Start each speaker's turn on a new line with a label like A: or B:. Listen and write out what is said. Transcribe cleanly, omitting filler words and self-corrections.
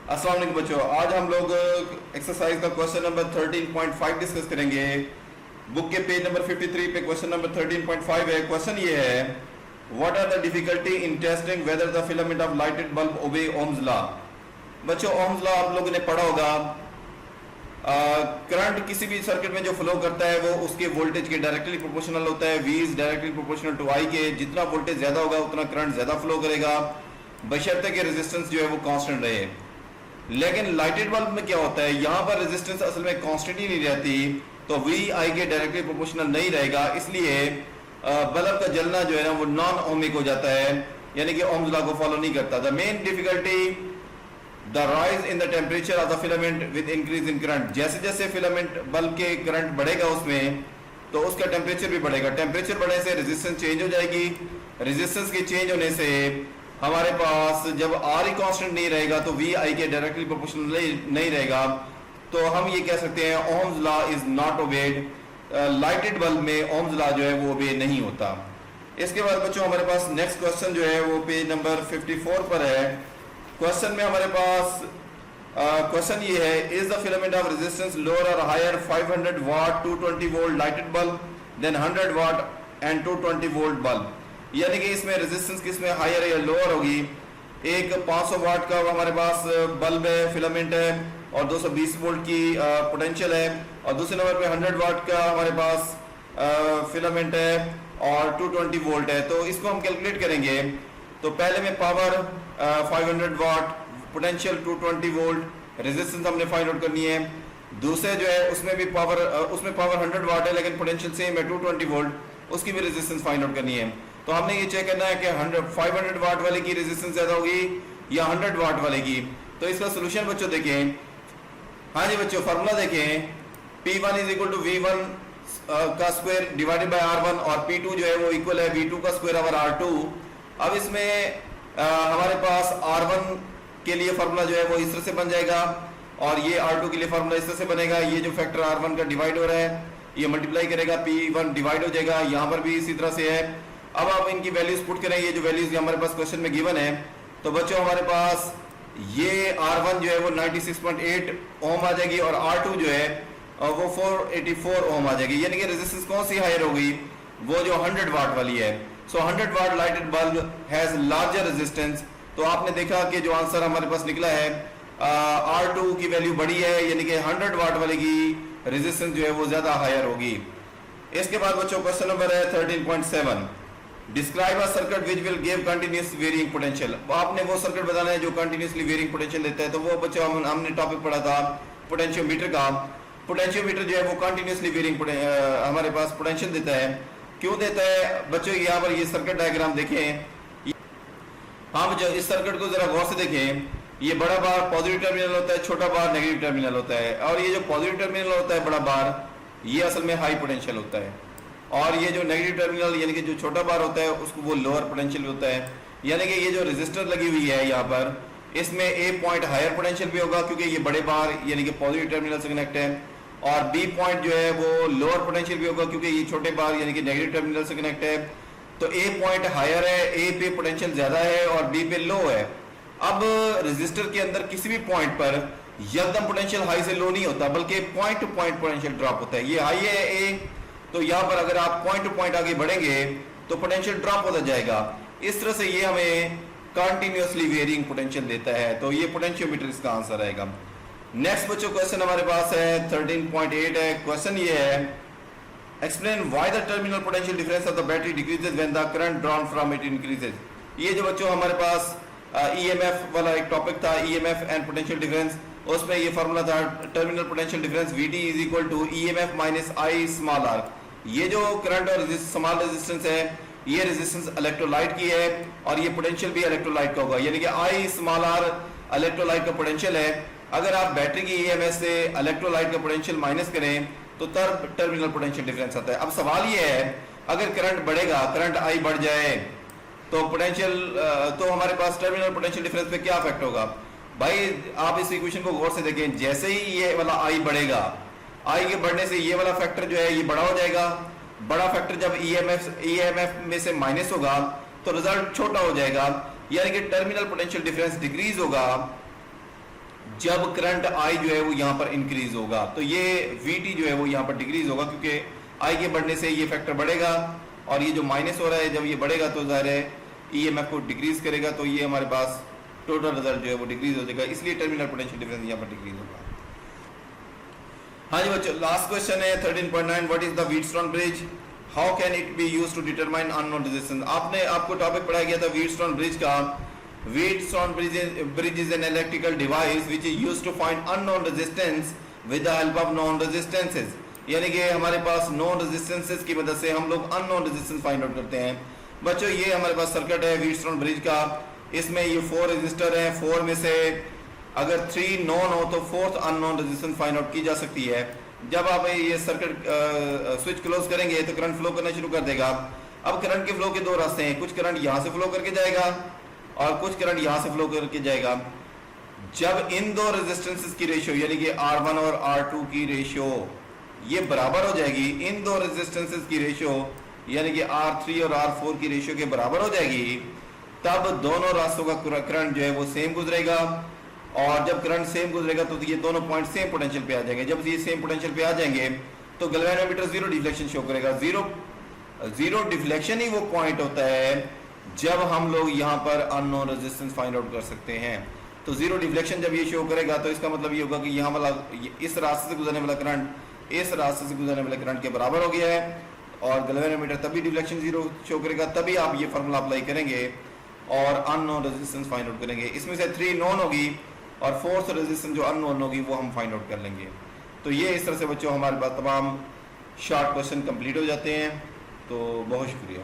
A: अस्सलाम वालेकुम बच्चों, आज हम लोग एक्सरसाइज का क्वेश्चन नंबर 13.5 डिस्कस करेंगे। बुक के पेज नंबर 53 पे क्वेश्चन नंबर 13.5 है। क्वेश्चन ये है, what are the difficulty in testing whether the filament of lighted bulb obey Ohm's law. बच्चों, ओम्स लॉ आप लोगों ने पढ़ा होगा। करंट किसी भी सर्किट में जो फ्लो करता है वो उसके वोल्टेज के डायरेक्टली प्रोपोर्शनल होता है। V is directly proportional to I के। जितना वोल्टेज ज्यादा होगा उतना करंट ज्यादा फ्लो करेगा, बशर्ते कि रेजिस्टेंस जो है वो कांस्टेंट रहे। लेकिन लाइटेड बल्ब में क्या होता है, यहां पर रेजिस्टेंस असल में कांस्टेंट ही नहीं रहती, तो V I के डायरेक्टली प्रोपोर्शनल नहीं रहेगा, इसलिए बल्ब का जलना जो है ना वो नॉन ओमिक हो जाता है, यानी कि ओम्स लॉ को फॉलो नहीं करता। The main difficulty the rise in the temperature of the filament with increase in current. जैसे जैसे फिलामेंट बल्ब के करंट बढ़ेगा उसमें, तो उसका टेम्परेचर भी बढ़ेगा। टेम्परेचर बढ़ने से रेजिस्टेंस चेंज हो जाएगी। रेजिस्टेंस के चेंज होने से हमारे पास जब R ही कांस्टेंट नहीं रहेगा तो V I के डायरेक्टली प्रोपोर्शनल नहीं रहेगा, तो हम ये कह सकते हैं Ohm's law is not obeyed. Lighted bulb में ओम्स लॉ जो है वो ओबे नहीं होता। इसके बाद बच्चों हमारे पास नेक्स्ट क्वेश्चन जो है वो पेज नंबर 54 पर है। क्वेश्चन में हमारे पास क्वेश्चन ये है, is the filament of resistance lower और higher 500 watt 220 volt lighted bulb than 100 watt and 220 volt bulb. यानी कि इसमें रेजिस्टेंस किसमें हायर या लोअर होगी। एक 500 वाट का हमारे पास बल्ब है, फिलामेंट है, और 220 वोल्ट की पोटेंशियल है, और दूसरे नंबर पे 100 वाट का हमारे पास फिलामेंट है और 220 वोल्ट है। तो इसको हम कैलकुलेट करेंगे। तो पहले में पावर 500 वाट, पोटेंशियल 220 वोल्ट, रेजिस्टेंस हमने फाइंड आउट करनी है। दूसरे जो है उसमें भी पावर 100 वाट है लेकिन पोटेंशियल सेम है 220 वोल्ट, उसकी भी रेजिस्टेंस फाइंड आउट करनी है। तो हमने ये चेक करना है कि 500 वाट वाले की रेजिस्टेंस ज्यादा होगी या 100 वाट वाले की। तो इसका सोल्यूशन बच्चों देखें। हाँ जी बच्चों, फार्मूला देखें, P1 is equal to V1 का स्क्वायर डिवाइडेड बाय R1, और P2 जो है वो इक्वल है V2 का स्क्वायर ओवर R2। अब इसमें हमारे पास R1 के लिए फार्मूला जो है वो इस तरह से बन जाएगा, और ये R2 के लिए फार्मूला इस तरह से बनेगा। ये जो फैक्टर R1 का डिवाइड हो रहा है ये मल्टीप्लाई करेगा, P1 डिवाइड हो जाएगा, यहाँ पर भी इसी तरह से है। अब आप इनकी वैल्यूज पुट करें, ये जो वैल्यूज हमारे पास क्वेश्चन में गिवन है, तो बच्चों हमारे पास ये R1 जो है वो 96.8 ओम आ जाएगी, और R2 जो है वो 484 ओम आ जाएगी। यानी कि रेजिस्टेंस कौन सी हायर होगी, वो जो 100 वाट वाली है। So 100 watt lighted bulb has larger resistance. तो आपने देखा कि जो आंसर हमारे पास निकला है R2 की वैल्यू बड़ी है, यानी कि 100 वाट वाले की रेजिस्टेंस जो है वो ज्यादा हायर होगी। इसके बाद बच्चों क्वेश्चन नंबर है 13.7, describe a circuit which will give continuous varying potential. आपने वो सर्किट बताना है जो कंटिन्यूअसली वेरिंग पोटेंशियल देता है। तो वो बच्चों हमने टॉपिक पढ़ा था पोटेंशियोमीटर का। पोटेंशियोमीटर जो है वो कंटिन्यूअसली वेरिंग हमारे पास पोटेंशियल देता है। क्यों देता है बच्चों, यहाँ पर ये सर्किट डायग्राम देखें। हाँ बच्चों, इस सर्किट को जरा गौर से देखें। ये बड़ा बार पॉजिटिव टर्मिनल होता है, छोटा बार नेगेटिव टर्मिनल होता है, और ये जो पॉजिटिव टर्मिनल होता है बड़ा बार, ये असल में हाई पोटेंशियल होता है, और ये जो नेगेटिव टर्मिनल यानी कि जो छोटा बार होता है उसको वो लोअर पोटेंशियल होता है। यानी कि ये जो रेजिस्टर लगी हुई है यहाँ पर, इसमें ए पॉइंट हायर पोटेंशियल भी होगा क्योंकि ये बड़े बार यानी कि पॉजिटिव टर्मिनल से कनेक्ट है, और बी पॉइंट जो है वो लोअर पोटेंशियल भी होगा क्योंकि ये छोटे बार यानी कि नेगेटिव टर्मिनल से कनेक्ट है। तो ए पॉइंट हायर है, ए पे पोटेंशियल ज्यादा है और बी पे लो है। अब रेजिस्टर के अंदर किसी भी पॉइंट पर यकदम पोटेंशियल हाई से लो नहीं होता, बल्कि point two point potential drop होता है। ये हाई है ए, तो यहाँ पर अगर आप पॉइंट टू पॉइंट आगे बढ़ेंगे तो पोटेंशियल ड्रॉप होता जाएगा। इस तरह से ये हमें कंटिन्यूअसली वेरिंग पोटेंशियल देता है। तो ये पोटेंशियोमीटर इसका आंसर आएगा। नेक्स्ट बच्चों क्वेश्चन हमारे पास है 13.8 है। क्वेश्चन ये है, explain why the terminal potential difference of the battery decreases when the current drawn from it increases. ये जो बच्चों हमारे पास EMF वाला एक टॉपिक था, EMF एंड पोटेंशियल डिफरेंस, उसमें ये फार्मूला था terminal potential difference VT is equal to EMF minus I small r। ये जो करंट और स्मॉल रेजिस्टेंस है, ये रेजिस्टेंस इलेक्ट्रोलाइट की है और ये पोटेंशियल भी इलेक्ट्रोलाइट का होगा, यानी कि I स्मॉल r इलेक्ट्रोलाइट का पोटेंशियल है। अगर आप बैटरी की EMF से इलेक्ट्रोलाइट का पोटेंशियल माइनस करें तो तब टर्मिनल पोटेंशियल डिफरेंस आता है। अब सवाल ये है, अगर करंट बढ़ेगा, करंट I बढ़ जाए तो पोटेंशियल तो हमारे पास टर्मिनल पोटेंशियल डिफरेंस पे क्या इफेक्ट होगा। भाई आप इस इक्वेशन को गौर से देखें, जैसे ही ये वाला I बढ़ेगा, I के बढ़ने से ये वाला फैक्टर जो है ये बड़ा हो जाएगा। बड़ा फैक्टर जब EMF में से माइनस होगा तो रिजल्ट छोटा हो जाएगा, यानी कि टर्मिनल पोटेंशियल डिफरेंस डिक्रीज होगा। जब करंट आई जो है वो यहाँ पर इंक्रीज होगा, तो ये VT जो है वो यहाँ पर डिक्रीज होगा, क्योंकि आई के बढ़ने से ये फैक्टर बढ़ेगा, और ये जो माइनस हो रहा है जब ये बढ़ेगा तो ज़ाहिर है EMF को डिक्रीज करेगा, तो ये हमारे पास टोटल रिजल्ट जो है वो डिक्रीज हो जाएगा, इसलिए टर्मिनल पोटेंशियल डिफरेंस यहाँ पर डिक्रीज होगा। हाँ जी बच्चों, लास्ट क्वेश्चन है 13.9, what is the Wheatstone bridge, how can it be used to determine unknown resistance. आपको टॉपिक पढ़ाया गया था व्हीटस्टोन ब्रिज का। Wheatstone bridge is an electrical device which is used to find unknown resistance with the help of known resistances, यानी कि हमारे पास known resistances की मदद से हम लोग अननोन रेजिस्टेंस फाइंड आउट करते हैं। बच्चों ये हमारे पास सर्किट है व्हीटस्टोन ब्रिज का, इसमें ये 4 रेजिस्टर हैं, 4 में से अगर 3 नॉन हो तो 4th unknown resistance find out की जा सकती है। जब आप ये सर्किट स्विच क्लोज करेंगे तो करंट फ्लो करना शुरू कर देगा। अब करंट के फ्लो के 2 रास्ते हैं, कुछ करंट यहाँ से फ्लो करके जाएगा और कुछ करंट यहाँ से फ्लो करके जाएगा। जब इन 2 रेजिस्टेंसेस की रेशियो यानी कि R1 और R2 की रेशियो ये बराबर हो जाएगी, इन 2 रेजिस्टेंसेस की रेशियो यानी कि R3 और R4 की रेशियो के बराबर हो जाएगी, तब दोनों रास्तों का करंट जो है वो सेम गुजरेगा, और जब करंट सेम गुजरेगा तो ये दोनों पॉइंट सेम पोटेंशियल पे आ जाएंगे। जब ये सेम पोटेंशियल पे आ जाएंगे तो गैल्वेनोमीटर 0 डिफ्लेक्शन शो करेगा। जीरो डिफ्लेक्शन ही वो पॉइंट होता है जब हम लोग यहाँ पर अननोन रेजिस्टेंस फाइंड आउट कर सकते हैं। तो 0 डिफ्लेक्शन जब ये शो करेगा तो इसका मतलब ये होगा कि यहाँ वाला इस रास्ते से गुजरने वाला करंट इस रास्ते से गुजरने वाले करंट के बराबर हो गया है, और गैल्वेनोमीटर तभी डिफ्लेक्शन 0 शो करेगा, तभी आप ये फार्मूला अप्लाई करेंगे और अननोन रेजिस्टेंस फाइंड आउट करेंगे। इसमें से 3 नॉन होगी और 4th रेजिस्टेंस जो अननोन होगी वो हम फाइंड आउट कर लेंगे। तो ये इस तरह से बच्चों हमारे पास तमाम शॉर्ट क्वेश्चन कंप्लीट हो जाते हैं। तो बहुत शुक्रिया।